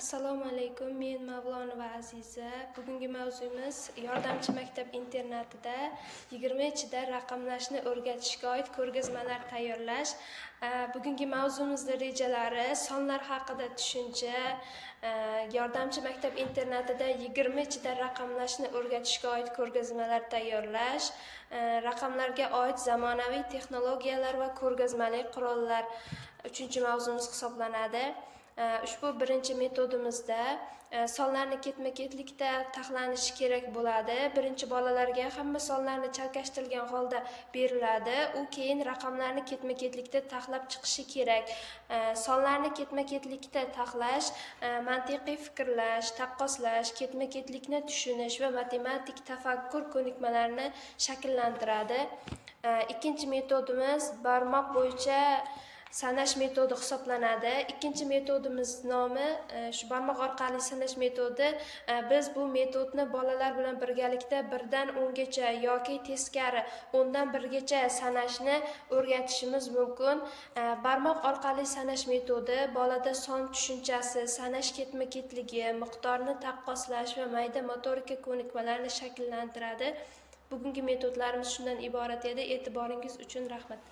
Assalomu alaykum, men Mavlonova Aziza. Bugungi mavzuimiz yordamchi maktab internatida 20 ichida raqamlashni o'rgatishga oid ko'rgazmalar tayyorlash. Bugungi mavzumizning rejalari sonlar haqida tushuncha, yordamchi maktab internatida 20 ichida raqamlashni o'rgatishga oid ko'rgazmalar tayyorlash, raqamlarga oid zamonaviy texnologiyalar va ko'rgazmali qurollar 3-mavzumiz hisoblanadi. Ushbu birinchi metodimizda sonlarni ketma-ketlikda taxlanishi kerak bo'ladi. Birinchi bolalarga hamma sonlarni chalkashtirilgan holda beriladi. U keyin raqamlarni ketma-ketlikda taxlab chiqishi kerak. Sonlarni ketma-ketlikda taxlash, mantiqiy fikrlash, taqqoslash, ketma-ketlikni tushunish va matematik tafakkur ko'nikmalarini shakllantiradi. Ikkinchi metodimiz barmoq bo'yicha sanash metodi hisoblanadi. Ikkinchi metodimiz nomi shu barmoq orqali sanash metodi. Biz bu metodni bolalar bilan birgalikda 1 dan 10 gacha yoki teskari 10 dan 1 gacha sanashni o'rgatishimiz mumkin. Barmoq orqali sanash metodi bolada son tushunchasi, sanash ketma-ketligi, miqdorni taqqoslash va mayda motorika ko'nikmalarini shakllantiradi. Bugungi metodlarimiz shundan iborat edi. E'tiboringiz uchun rahmat.